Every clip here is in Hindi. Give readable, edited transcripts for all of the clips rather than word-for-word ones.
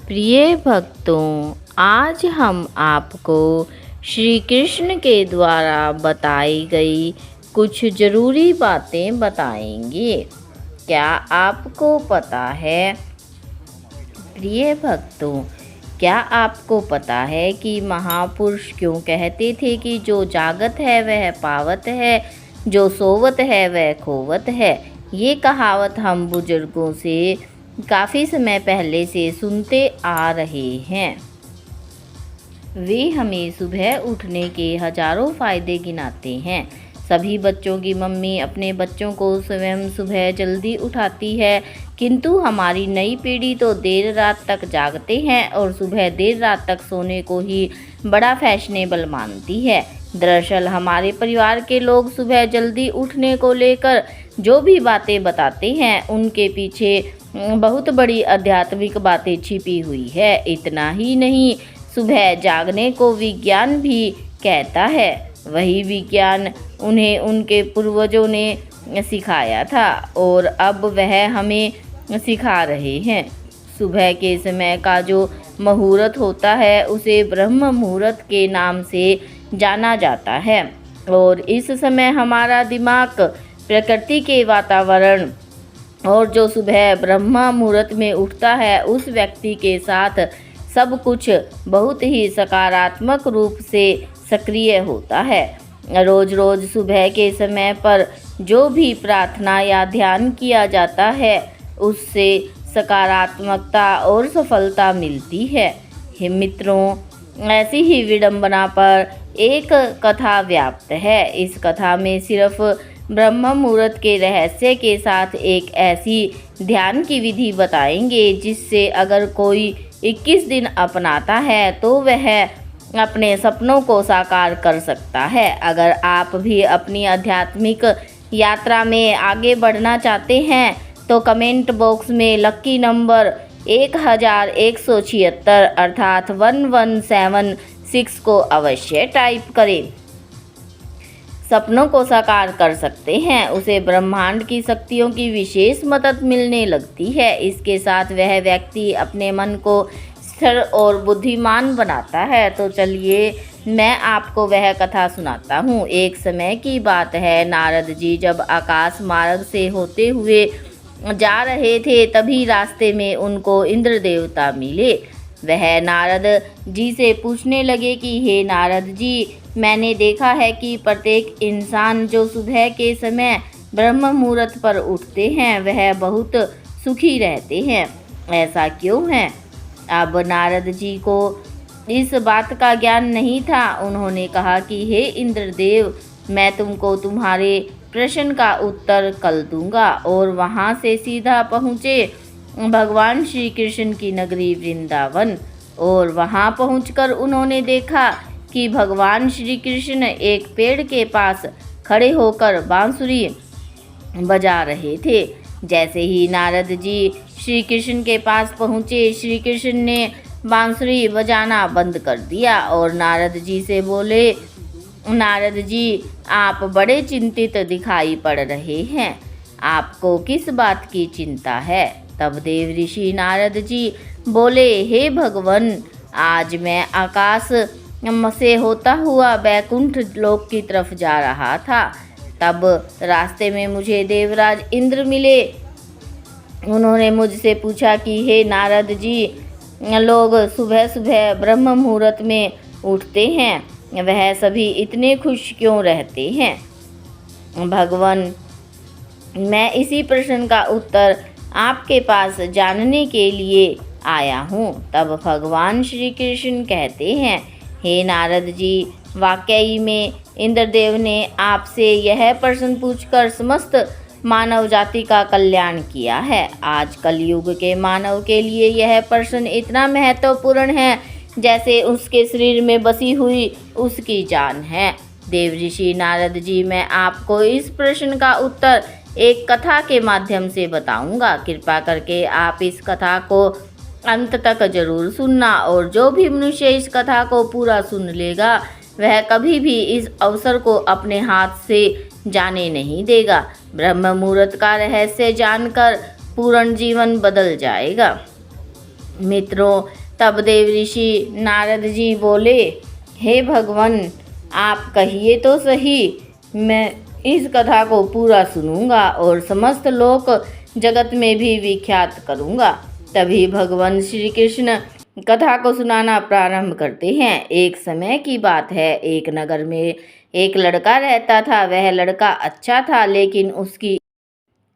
प्रिय भक्तों, आज हम आपको श्री कृष्ण के द्वारा बताई गई कुछ ज़रूरी बातें बताएंगे। क्या आपको पता है, प्रिय भक्तों, क्या आपको पता है कि महापुरुष क्यों कहते थे कि जो जागत है वह पावत है, जो सोवत है वह खोवत है। ये कहावत हम बुजुर्गों से काफ़ी समय पहले से सुनते आ रहे हैं। वे हमें सुबह उठने के हजारों फ़ायदे गिनाते हैं। सभी बच्चों की मम्मी अपने बच्चों को स्वयं सुबह जल्दी उठाती है, किंतु हमारी नई पीढ़ी तो देर रात तक जागते हैं और सुबह देर रात तक सोने को ही बड़ा फैशनेबल मानती है। दरअसल हमारे परिवार के लोग सुबह जल्दी उठने को लेकर जो भी बातें बताते हैं, उनके पीछे बहुत बड़ी आध्यात्मिक बातें छिपी हुई है। इतना ही नहीं, सुबह जागने को विज्ञान भी कहता है। वही विज्ञान उन्हें उनके पूर्वजों ने सिखाया था और अब वह हमें सिखा रहे हैं। सुबह के समय का जो मुहूर्त होता है उसे ब्रह्म मुहूर्त के नाम से जाना जाता है और इस समय हमारा दिमाग प्रकृति के वातावरण और जो सुबह ब्रह्म मुहूर्त में उठता है उस व्यक्ति के साथ सब कुछ बहुत ही सकारात्मक रूप से सक्रिय होता है। रोज रोज सुबह के समय पर जो भी प्रार्थना या ध्यान किया जाता है उससे सकारात्मकता और सफलता मिलती है। हे मित्रों, ऐसी ही विडंबना पर एक कथा व्याप्त है। इस कथा में सिर्फ ब्रह्म मुहूर्त के रहस्य के साथ एक ऐसी ध्यान की विधि बताएंगे जिससे अगर कोई 21 दिन अपनाता है तो वह अपने सपनों को साकार कर सकता है। अगर आप भी अपनी आध्यात्मिक यात्रा में आगे बढ़ना चाहते हैं तो कमेंट बॉक्स में लकी नंबर 1176 अर्थात 1176 को अवश्य टाइप करें। सपनों को साकार कर सकते हैं उसे ब्रह्मांड की शक्तियों की विशेष मदद मिलने लगती है। इसके साथ वह व्यक्ति अपने मन को स्थिर और बुद्धिमान बनाता है। तो चलिए मैं आपको वह कथा सुनाता हूँ। एक समय की बात है, नारद जी जब आकाश मार्ग से होते हुए जा रहे थे तभी रास्ते में उनको इंद्र देवता मिले। वह नारद जी से पूछने लगे कि हे नारद जी, मैंने देखा है कि प्रत्येक इंसान जो सुबह के समय ब्रह्म मुहूर्त पर उठते हैं वह बहुत सुखी रहते हैं, ऐसा क्यों है? अब नारद जी को इस बात का ज्ञान नहीं था। उन्होंने कहा कि हे इंद्रदेव, मैं तुमको तुम्हारे प्रश्न का उत्तर कल दूंगा। और वहाँ से सीधा पहुँचे भगवान श्री कृष्ण की नगरी वृंदावन और वहाँ पहुंचकर उन्होंने देखा कि भगवान श्री कृष्ण एक पेड़ के पास खड़े होकर बांसुरी बजा रहे थे। जैसे ही नारद जी श्री कृष्ण के पास पहुँचे, श्री कृष्ण ने बांसुरी बजाना बंद कर दिया और नारद जी से बोले, नारद जी, आप बड़े चिंतित दिखाई पड़ रहे हैं, आपको किस बात की चिंता है? तब देव ऋषि नारद जी बोले, हे भगवान, आज मैं आकाश से होता हुआ बैकुंठ लोक की तरफ जा रहा था। तब रास्ते में मुझे देवराज इंद्र मिले। उन्होंने मुझसे पूछा कि हे नारद जी, लोग सुबह सुबह ब्रह्म मुहूर्त में उठते हैं, वह सभी इतने खुश क्यों रहते हैं? भगवान, मैं इसी प्रश्न का उत्तर आपके पास जानने के लिए आया हूँ। तब भगवान श्री कृष्ण कहते हैं, हे नारद जी, वाकई में इंद्रदेव ने आपसे यह प्रश्न पूछकर समस्त मानव जाति का कल्याण किया है। आज कलयुग के मानव के लिए यह प्रश्न इतना महत्वपूर्ण है जैसे उसके शरीर में बसी हुई उसकी जान है। देव ऋषि नारद जी, मैं आपको इस प्रश्न का उत्तर एक कथा के माध्यम से बताऊंगा। कृपा करके आप इस कथा को अंत तक जरूर सुनना और जो भी मनुष्य इस कथा को पूरा सुन लेगा वह कभी भी इस अवसर को अपने हाथ से जाने नहीं देगा। ब्रह्म मुहूर्त का रहस्य जानकर पूर्ण जीवन बदल जाएगा। मित्रों, तब देव ऋषि नारद जी बोले, हे भगवान, आप कहिए तो सही, मैं इस कथा को पूरा सुनूंगा और समस्त लोक जगत में भी विख्यात करूंगा। तभी भगवान श्री कृष्ण कथा को सुनाना प्रारंभ करते हैं। एक समय की बात है, एक नगर में एक लड़का रहता था। वह लड़का अच्छा था, लेकिन उसकी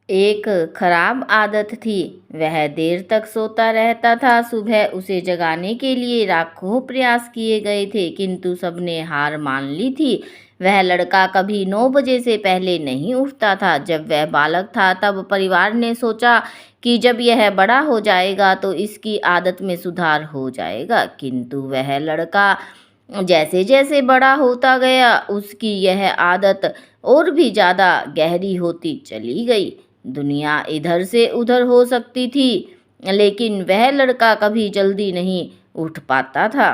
एक खराब आदत थी। वह देर तक सोता रहता था। सुबह उसे जगाने के लिए लाखों प्रयास किए गए थे, किंतु सबने हार मान ली थी। वह लड़का कभी 9 बजे से पहले नहीं उठता था। जब वह बालक था तब परिवार ने सोचा कि जब यह बड़ा हो जाएगा तो इसकी आदत में सुधार हो जाएगा, किंतु वह लड़का जैसे जैसे बड़ा होता गया उसकी यह आदत और भी ज़्यादा गहरी होती चली गई। दुनिया इधर से उधर हो सकती थी, लेकिन वह लड़का कभी जल्दी नहीं उठ पाता था।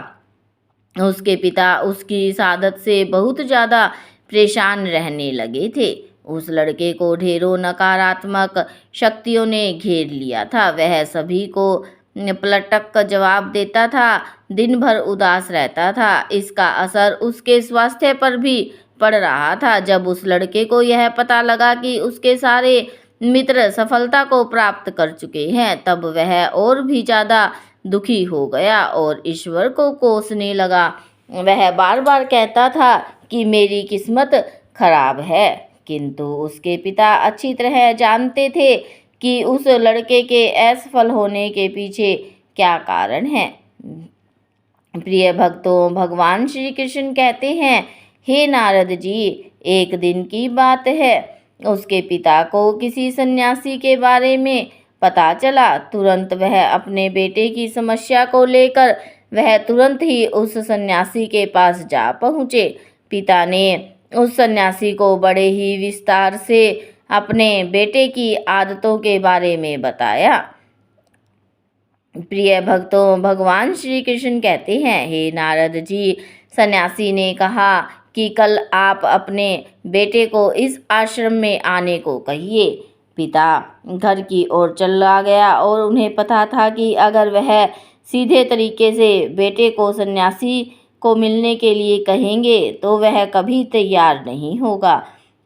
उसके पिता उसकी इस आदत से बहुत ज़्यादा परेशान रहने लगे थे। उस लड़के को ढेरों नकारात्मक शक्तियों ने घेर लिया था। वह सभी को पलटक कर जवाब देता था, दिन भर उदास रहता था। इसका असर उसके स्वास्थ्य पर भी पड़ रहा था। जब उस लड़के को यह पता लगा कि उसके सारे मित्र सफलता को प्राप्त कर चुके हैं, तब वह और भी ज़्यादा दुखी हो गया और ईश्वर को कोसने लगा। वह बार बार कहता था कि मेरी किस्मत खराब है, किंतु उसके पिता अच्छी तरह जानते थे कि उस लड़के के असफल होने के पीछे क्या कारण है। प्रिय भक्तों, भगवान श्री कृष्ण कहते हैं, हे नारद जी, एक दिन की बात है, उसके पिता को किसी सन्यासी के बारे में पता चला। तुरंत वह अपने बेटे की समस्या को लेकर वह तुरंत ही उस सन्यासी के पास जा पहुँचे। पिता ने उस सन्यासी को बड़े ही विस्तार से अपने बेटे की आदतों के बारे में बताया। प्रिय भक्तों, भगवान श्री कृष्ण कहते हैं, हे नारद जी, सन्यासी ने कहा कि कल आप अपने बेटे को इस आश्रम में आने को कहिए। पिता घर की ओर चला गया और उन्हें पता था कि अगर वह सीधे तरीके से बेटे को सन्यासी को मिलने के लिए कहेंगे तो वह कभी तैयार नहीं होगा।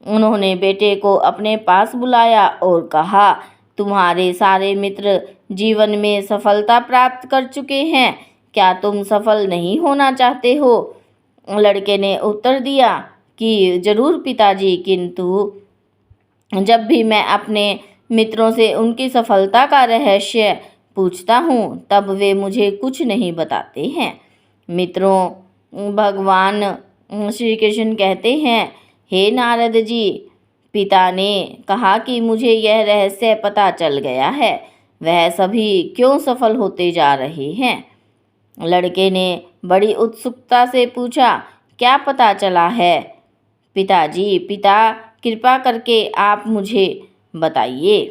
उन्होंने बेटे को अपने पास बुलाया और कहा, तुम्हारे सारे मित्र जीवन में सफलता प्राप्त कर चुके हैं, क्या तुम सफल नहीं होना चाहते हो? लड़के ने उत्तर दिया कि जरूर पिताजी, किंतु जब भी मैं अपने मित्रों से उनकी सफलता का रहस्य पूछता हूँ तब वे मुझे कुछ नहीं बताते हैं। मित्रों, भगवान श्री कृष्ण कहते हैं, हे नारद जी, पिता ने कहा कि मुझे यह रहस्य पता चल गया है, वह सभी क्यों सफल होते जा रहे हैं। लड़के ने बड़ी उत्सुकता से पूछा, क्या पता चला है पिताजी? पिता, कृपा करके आप मुझे बताइए।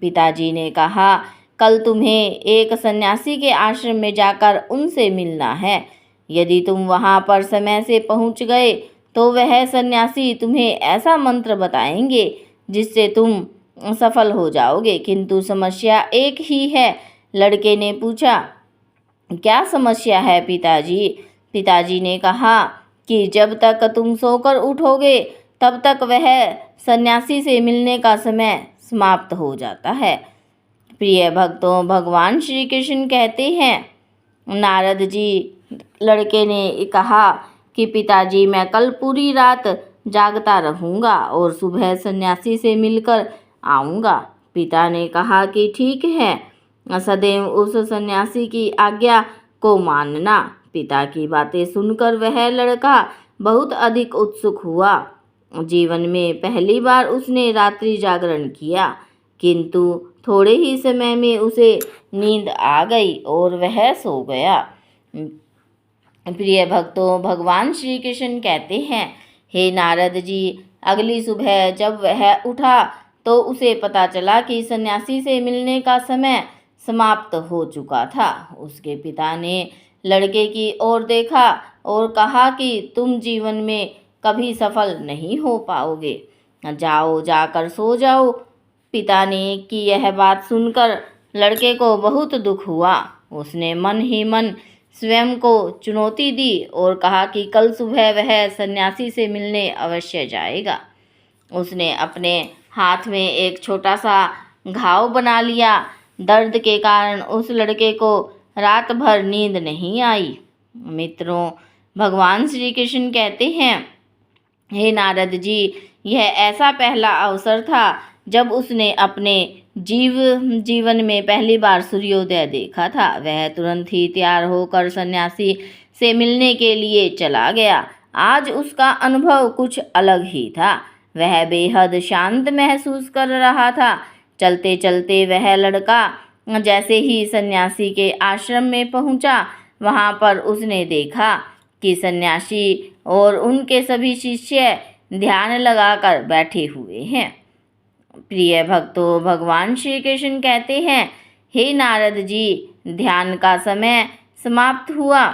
पिताजी ने कहा, कल तुम्हें एक सन्यासी के आश्रम में जाकर उनसे मिलना है। यदि तुम वहाँ पर समय से पहुँच गए तो वह सन्यासी तुम्हें ऐसा मंत्र बताएंगे जिससे तुम सफल हो जाओगे, किंतु समस्या एक ही है। लड़के ने पूछा, क्या समस्या है पिताजी? पिताजी ने कहा कि जब तक तुम सोकर उठोगे तब तक वह सन्यासी से मिलने का समय समाप्त हो जाता है। प्रिय भक्तों, भगवान श्री कृष्ण कहते हैं, नारद जी, लड़के ने कहा कि पिताजी, मैं कल पूरी रात जागता रहूँगा और सुबह सन्यासी से मिलकर आऊँगा। पिता ने कहा कि ठीक है, सदैव उस सन्यासी की आज्ञा को मानना। पिता की बातें सुनकर वह लड़का बहुत अधिक उत्सुक हुआ। जीवन में पहली बार उसने रात्रि जागरण किया, किंतु थोड़े ही समय में उसे नींद आ गई और वह सो गया। प्रिय भक्तों, भगवान श्री कृष्ण कहते हैं, हे नारद जी, अगली सुबह जब वह उठा तो उसे पता चला कि सन्यासी से मिलने का समय समाप्त हो चुका था। उसके पिता ने लड़के की ओर देखा और कहा कि तुम जीवन में कभी सफल नहीं हो पाओगे, जाओ, जाकर सो जाओ। पिता ने की यह बात सुनकर लड़के को बहुत दुख हुआ। उसने मन ही मन स्वयं को चुनौती दी और कहा कि कल सुबह वह सन्यासी से मिलने अवश्य जाएगा। उसने अपने हाथ में एक छोटा सा घाव बना लिया। दर्द के कारण उस लड़के को रात भर नींद नहीं आई। मित्रों, भगवान श्री कृष्ण कहते हैं, हे नारद जी, यह ऐसा पहला अवसर था जब उसने अपने जीवन में पहली बार सूर्योदय देखा था। वह तुरंत ही तैयार होकर सन्यासी से मिलने के लिए चला गया। आज उसका अनुभव कुछ अलग ही था। वह बेहद शांत महसूस कर रहा था। चलते चलते वह लड़का जैसे ही सन्यासी के आश्रम में पहुंचा, वहां पर उसने देखा कि सन्यासी और उनके सभी शिष्य ध्यान लगाकर बैठे हुए हैं। प्रिय भक्तों, भगवान श्री कृष्ण कहते हैं, हे नारद जी, ध्यान का समय समाप्त हुआ।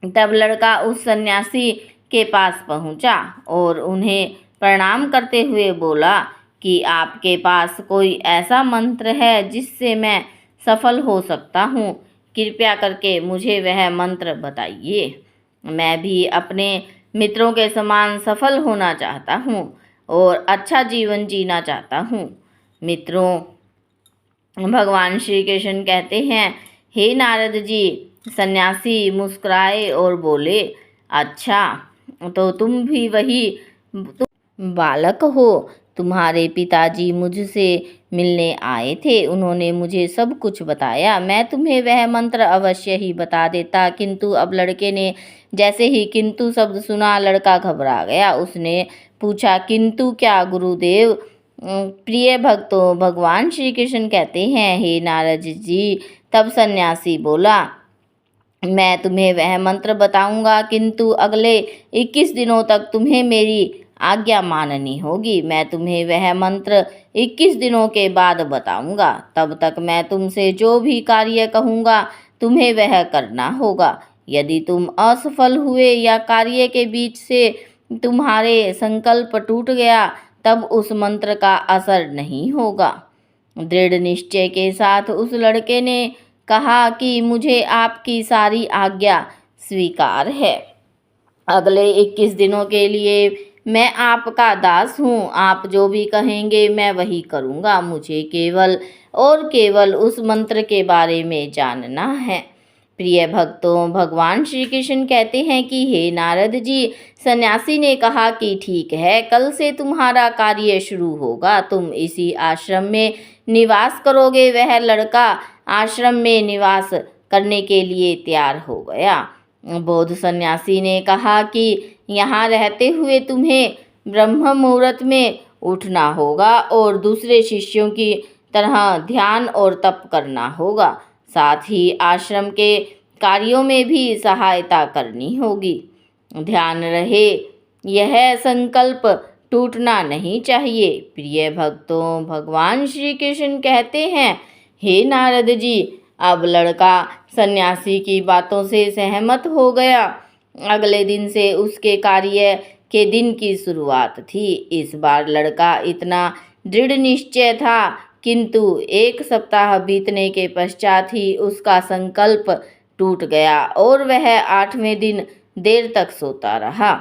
तब लड़का उस सन्यासी के पास पहुंचा और उन्हें प्रणाम करते हुए बोला कि आपके पास कोई ऐसा मंत्र है जिससे मैं सफल हो सकता हूँ? कृपया करके मुझे वह मंत्र बताइए। मैं भी अपने मित्रों के समान सफल होना चाहता हूँ और अच्छा जीवन जीना चाहता हूँ। मित्रों, भगवान श्री कृष्ण कहते हैं, हे नारद जी, सन्यासी मुस्कुराए और बोले, अच्छा, तो तुम भी वही बालक हो। तुम्हारे पिताजी मुझसे मिलने आए थे। उन्होंने मुझे सब कुछ बताया। मैं तुम्हें वह मंत्र अवश्य ही बता देता, किंतु अब लड़के ने जैसे ही किंतु शब्द सुना, लड़का घबरा गया। उसने पूछा, किंतु क्या गुरुदेव? प्रिय भक्तों, भगवान श्री कृष्ण कहते हैं, हे नारद जी, तब सन्यासी बोला, मैं तुम्हें वह मंत्र बताऊंगा, किंतु अगले 21 दिनों तक तुम्हें मेरी आज्ञा माननी होगी। मैं तुम्हें वह मंत्र 21 दिनों के बाद बताऊंगा। तब तक मैं तुमसे जो भी कार्य कहूँगा तुम्हें वह करना होगा। यदि तुम असफल हुए या कार्य के बीच से तुम्हारे संकल्प टूट गया, तब उस मंत्र का असर नहीं होगा। दृढ़ निश्चय के साथ उस लड़के ने कहा कि मुझे आपकी सारी आज्ञा स्वीकार है। अगले 21 दिनों के लिए मैं आपका दास हूँ। आप जो भी कहेंगे मैं वही करूँगा। मुझे केवल और केवल उस मंत्र के बारे में जानना है। प्रिय भक्तों, भगवान श्री कृष्ण कहते हैं कि हे नारद जी, सन्यासी ने कहा कि ठीक है, कल से तुम्हारा कार्य शुरू होगा। तुम इसी आश्रम में निवास करोगे। वह लड़का आश्रम में निवास करने के लिए तैयार हो गया। बौद्ध सन्यासी ने कहा कि यहाँ रहते हुए तुम्हें ब्रह्म मुहूर्त में उठना होगा और दूसरे शिष्यों की तरह ध्यान और तप करना होगा। साथ ही आश्रम के कार्यों में भी सहायता करनी होगी। ध्यान रहे, यह संकल्प टूटना नहीं चाहिए। प्रिय भक्तों, भगवान श्री कृष्ण कहते हैं, हे नारद जी, अब लड़का सन्यासी की बातों से सहमत हो गया। अगले दिन से उसके कार्य के दिन की शुरुआत थी। इस बार लड़का इतना दृढ़ निश्चय था, किंतु 1 सप्ताह बीतने के पश्चात ही उसका संकल्प टूट गया और वह 8वें दिन देर तक सोता रहा।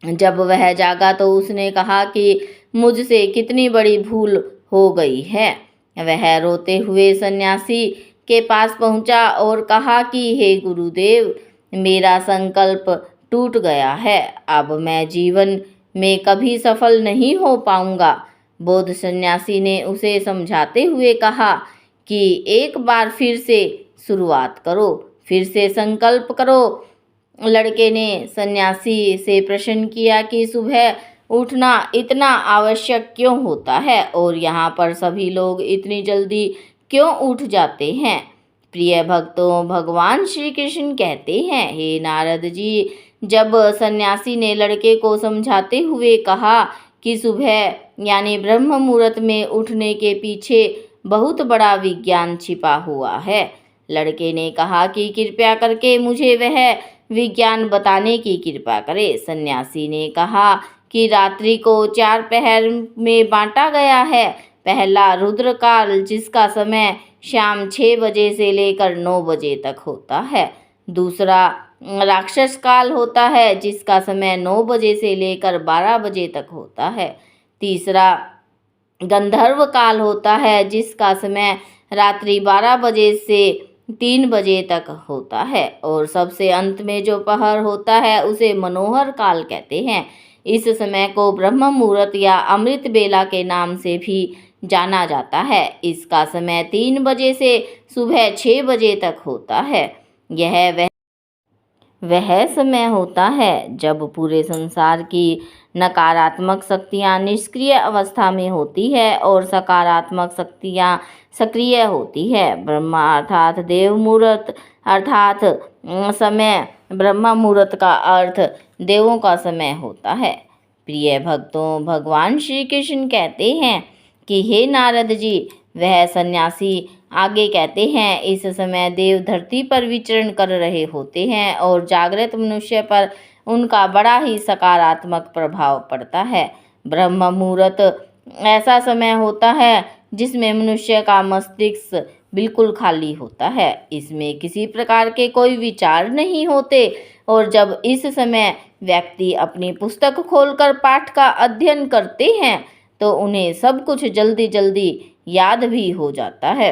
जब वह जागा तो उसने कहा कि मुझसे कितनी बड़ी भूल हो गई है। वह रोते हुए सन्यासी के पास पहुंचा और कहा कि हे गुरुदेव, मेरा संकल्प टूट गया है। अब मैं जीवन में कभी सफल नहीं हो पाऊंगा। बौद्ध सन्यासी ने उसे समझाते हुए कहा कि एक बार फिर से शुरुआत करो, फिर से संकल्प करो। लड़के ने सन्यासी से प्रश्न किया कि सुबह उठना इतना आवश्यक क्यों होता है और यहाँ पर सभी लोग इतनी जल्दी क्यों उठ जाते हैं? प्रिय भक्तों, भगवान श्री कृष्ण कहते हैं, हे नारद जी, जब सन्यासी ने लड़के को समझाते हुए कहा कि सुबह यानी ब्रह्म मुहूर्त में उठने के पीछे बहुत बड़ा विज्ञान छिपा हुआ है, लड़के ने कहा कि कृपया करके मुझे वह विज्ञान बताने की कृपा करे। सन्यासी ने कहा कि रात्रि को 4 पहर में बांटा गया है। पहला रुद्रकाल, जिसका समय शाम 6 बजे से लेकर 9 बजे तक होता है। दूसरा राक्षस काल होता है, जिसका समय 9 बजे से लेकर 12 बजे तक होता है। तीसरा गंधर्व काल होता है, जिसका समय रात्रि 12 बजे से 3 बजे तक होता है। और सबसे अंत में जो पहर होता है उसे मनोहर काल कहते हैं। इस समय को ब्रह्म मुहूर्त या अमृत बेला के नाम से भी जाना जाता है। इसका समय 3 बजे से सुबह 6 बजे तक होता है। यह वह समय होता है जब पूरे संसार की नकारात्मक शक्तियाँ निष्क्रिय अवस्था में होती है और सकारात्मक शक्तियाँ सक्रिय होती है। ब्रह्मा अर्थात देव मुहूर्त अर्थात समय, ब्रह्म मुहूर्त का अर्थ देवों का समय होता है। प्रिय भक्तों, भगवान श्री कृष्ण कहते हैं कि हे नारद जी, वह सन्यासी आगे कहते हैं, इस समय देव धरती पर विचरण कर रहे होते हैं और जागृत मनुष्य पर उनका बड़ा ही सकारात्मक प्रभाव पड़ता है। ब्रह्म मुहूर्त ऐसा समय होता है जिसमें मनुष्य का मस्तिष्क बिल्कुल खाली होता है। इसमें किसी प्रकार के कोई विचार नहीं होते और जब इस समय व्यक्ति अपनी पुस्तक खोलकर पाठ का अध्ययन करते हैं तो उन्हें सब कुछ जल्दी जल्दी याद भी हो जाता है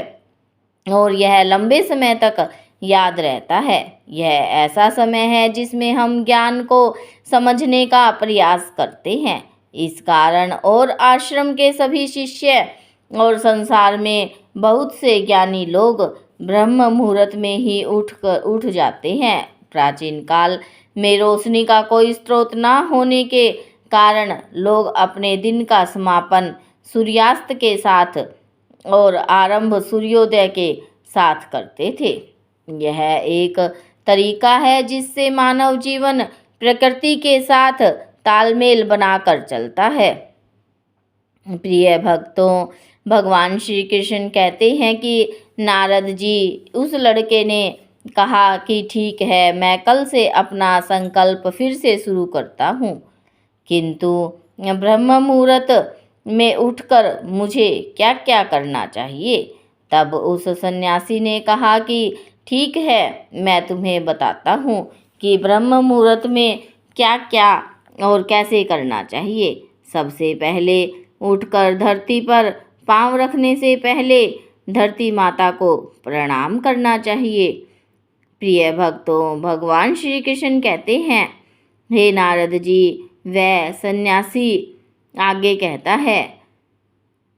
और यह लंबे समय तक याद रहता है। यह ऐसा समय है जिसमें हम ज्ञान को समझने का प्रयास करते हैं। इस कारण और आश्रम के सभी शिष्य और संसार में बहुत से ज्ञानी लोग ब्रह्म मुहूर्त में ही उठ जाते हैं। प्राचीन काल में रोशनी का कोई स्रोत न होने के कारण लोग अपने दिन का समापन सूर्यास्त के साथ और आरंभ सूर्योदय के साथ करते थे। यह एक तरीका है जिससे मानव जीवन प्रकृति के साथ तालमेल बनाकर चलता है। प्रिय भक्तों, भगवान श्री कृष्ण कहते हैं कि नारद जी, उस लड़के ने कहा कि ठीक है, मैं कल से अपना संकल्प फिर से शुरू करता हूँ, किंतु ब्रह्म मुहूर्त में उठकर मुझे क्या क्या करना चाहिए। तब उस सन्यासी ने कहा कि ठीक है, मैं तुम्हें बताता हूँ कि ब्रह्म मुहूर्त में क्या क्या और कैसे करना चाहिए। सबसे पहले उठकर धरती पर पांव रखने से पहले धरती माता को प्रणाम करना चाहिए। प्रिय भक्तों, भगवान श्री कृष्ण कहते हैं, हे नारद जी, वह सन्यासी आगे कहता है,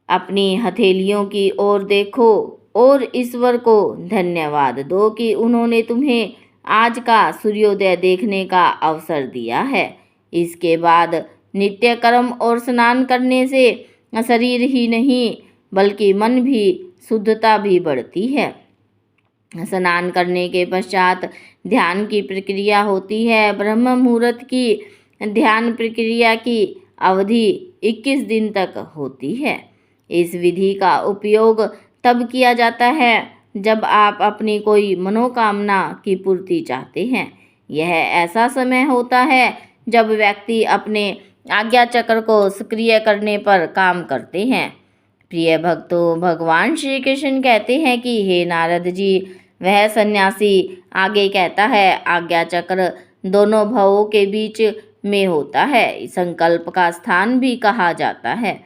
अपनी हथेलियों की ओर देखो और ईश्वर को धन्यवाद दो कि उन्होंने तुम्हें आज का सूर्योदय देखने का अवसर दिया है। इसके बाद नित्य कर्म और स्नान करने से शरीर ही नहीं बल्कि मन भी शुद्धता भी बढ़ती है। स्नान करने के पश्चात ध्यान की प्रक्रिया होती है। ब्रह्म मुहूर्त की ध्यान प्रक्रिया की अवधि 21 दिन तक होती है। इस विधि का उपयोग तब किया जाता है जब आप अपनी कोई मनोकामना की पूर्ति चाहते हैं। यह ऐसा समय होता है जब व्यक्ति अपने आज्ञा चक्र को सक्रिय करने पर काम करते हैं। प्रिय भक्तों, भगवान श्री कृष्ण कहते हैं कि हे नारद जी, वह सन्यासी आगे कहता है, आज्ञा चक्र दोनों भवों के बीच में होता है। संकल्प का स्थान भी कहा जाता है।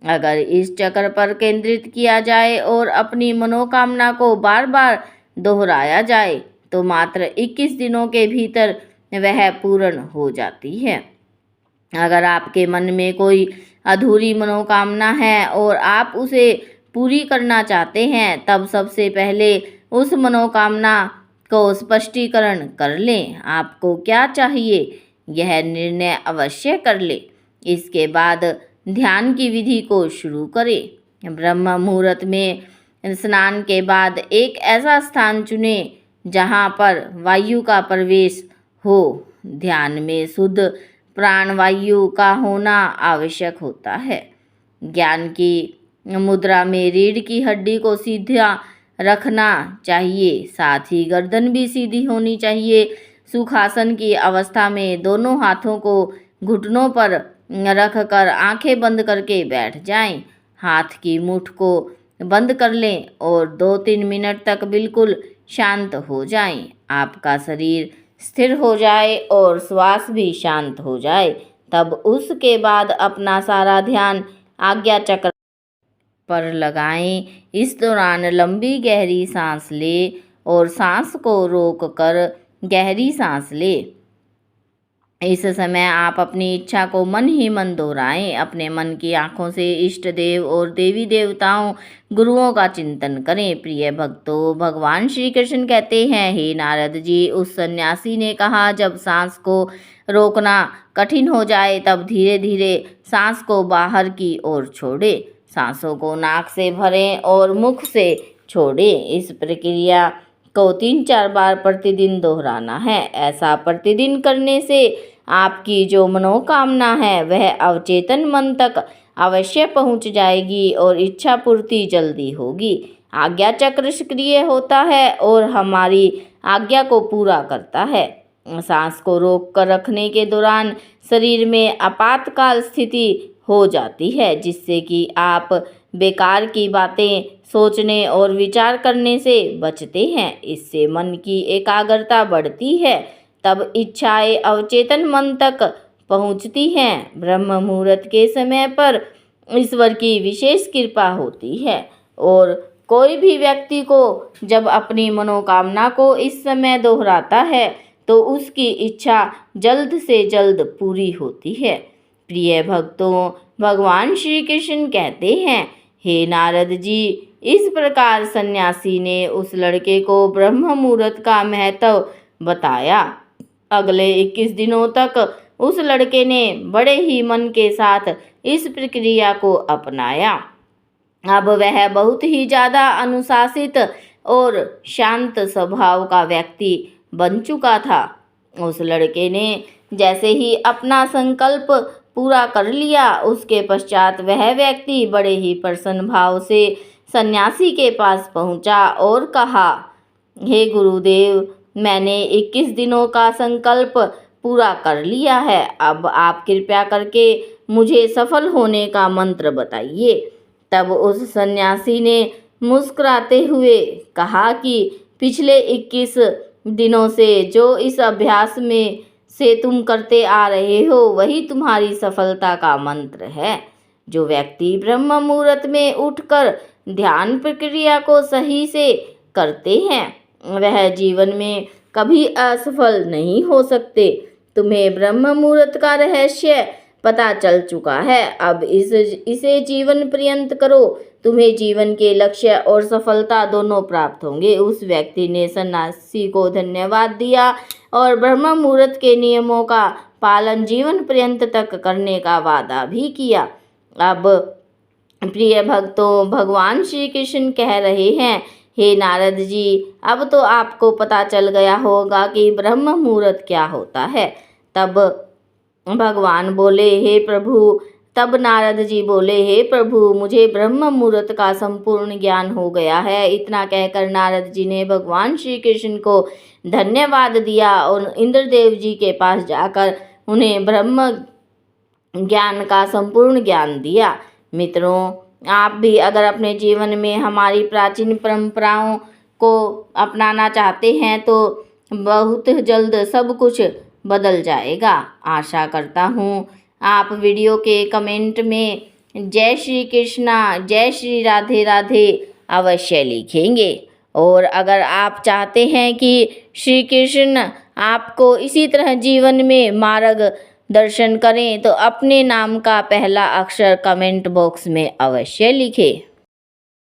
अगर इस चक्र पर केंद्रित किया जाए और अपनी मनोकामना को बार बार दोहराया जाए तो मात्र 21 दिनों के भीतर वह पूर्ण हो जाती है। अगर आपके मन में कोई अधूरी मनोकामना है और आप उसे पूरी करना चाहते हैं, तब सबसे पहले उस मनोकामना को स्पष्टीकरण कर लें। आपको क्या चाहिए यह निर्णय अवश्य कर लें। इसके बाद ध्यान की विधि को शुरू करें। ब्रह्म मुहूर्त में स्नान के बाद एक ऐसा स्थान चुनें जहाँ पर वायु का प्रवेश हो। ध्यान में शुद्ध प्राणवायु का होना आवश्यक होता है। ज्ञान की मुद्रा में रीढ़ की हड्डी को सीधा रखना चाहिए, साथ ही गर्दन भी सीधी होनी चाहिए। सुखासन की अवस्था में दोनों हाथों को घुटनों पर रख कर आंखें बंद करके बैठ जाएं। हाथ की मुठ को बंद कर लें और 2-3 मिनट तक बिल्कुल शांत हो जाएं। आपका शरीर स्थिर हो जाए और श्वास भी शांत हो जाए, तब उसके बाद अपना सारा ध्यान आज्ञा चक्र पर लगाएं। इस दौरान लंबी गहरी सांस लें और सांस को रोककर गहरी सांस लें। इस समय आप अपनी इच्छा को मन ही मन दोहराएं। अपने मन की आंखों से इष्ट देव और देवी देवताओं, गुरुओं का चिंतन करें। प्रिय भक्तों, भगवान श्री कृष्ण कहते हैं, हे नारद जी, उस सन्यासी ने कहा, जब सांस को रोकना कठिन हो जाए तब धीरे धीरे सांस को बाहर की ओर छोड़े। सांसों को नाक से भरें और मुख से छोड़ें। इस प्रक्रिया को 3-4 बार प्रतिदिन दोहराना है। ऐसा प्रतिदिन करने से आपकी जो मनोकामना है वह अवचेतन मन तक अवश्य पहुंच जाएगी और इच्छा पूर्ति जल्दी होगी। आज्ञा चक्र सक्रिय होता है और हमारी आज्ञा को पूरा करता है। सांस को रोक कर रखने के दौरान शरीर में आपातकाल स्थिति हो जाती है, जिससे कि आप बेकार की बातें सोचने और विचार करने से बचते हैं। इससे मन की एकाग्रता बढ़ती है, तब इच्छाएं अवचेतन मन तक पहुंचती हैं। ब्रह्म मुहूर्त के समय पर ईश्वर की विशेष कृपा होती है और कोई भी व्यक्ति को जब अपनी मनोकामना को इस समय दोहराता है तो उसकी इच्छा जल्द से जल्द पूरी होती है। प्रिय भक्तों, भगवान श्री कृष्ण कहते हैं, हे नारद जी, इस प्रकार सन्यासी ने उस लड़के को ब्रह्म मुहूर्त का महत्व बताया। अगले 21 दिनों तक उस लड़के ने बड़े ही मन के साथ इस प्रक्रिया को अपनाया। अब वह बहुत ही ज़्यादा अनुशासित और शांत स्वभाव का व्यक्ति बन चुका था। उस लड़के ने जैसे ही अपना संकल्प पूरा कर लिया, उसके पश्चात वह व्यक्ति बड़े ही प्रसन्न भाव से सन्यासी के पास पहुंचा और कहा, हे गुरुदेव, मैंने 21 दिनों का संकल्प पूरा कर लिया है। अब आप कृपया करके मुझे सफल होने का मंत्र बताइए। तब उस सन्यासी ने मुस्कुराते हुए कहा कि पिछले 21 दिनों से जो इस अभ्यास में से तुम करते आ रहे हो वही तुम्हारी सफलता का मंत्र है। जो व्यक्ति ब्रह्म मुहूर्त में उठकर ध्यान प्रक्रिया को सही से करते हैं वह जीवन में कभी असफल नहीं हो सकते। तुम्हें ब्रह्म मुहूर्त का रहस्य पता चल चुका है। अब इसे जीवन पर्यंत करो, तुम्हें जीवन के लक्ष्य और सफलता दोनों प्राप्त होंगे। उस व्यक्ति ने सन्यासी को धन्यवाद दिया और ब्रह्म मुहूर्त के नियमों का पालन जीवन पर्यंत तक करने का वादा भी किया। अब प्रिय भक्तों, भगवान श्री कृष्ण कह रहे हैं, हे नारद जी, अब तो आपको पता चल गया होगा कि ब्रह्म मुहूर्त क्या होता है। तब भगवान बोले, हे प्रभु तब नारद जी बोले, हे प्रभु, मुझे ब्रह्म मुहूर्त का संपूर्ण ज्ञान हो गया है। इतना कहकर नारद जी ने भगवान श्री कृष्ण को धन्यवाद दिया और इंद्रदेव जी के पास जाकर उन्हें ब्रह्म ज्ञान का संपूर्ण ज्ञान दिया। मित्रों, आप भी अगर अपने जीवन में हमारी प्राचीन परंपराओं को अपनाना चाहते हैं तो बहुत जल्द सब कुछ बदल जाएगा। आशा करता हूँ आप वीडियो के कमेंट में जय श्री कृष्णा, जय श्री राधे राधे अवश्य लिखेंगे। और अगर आप चाहते हैं कि श्री कृष्ण आपको इसी तरह जीवन में मार्गदर्शन करें तो अपने नाम का पहला अक्षर कमेंट बॉक्स में अवश्य लिखें।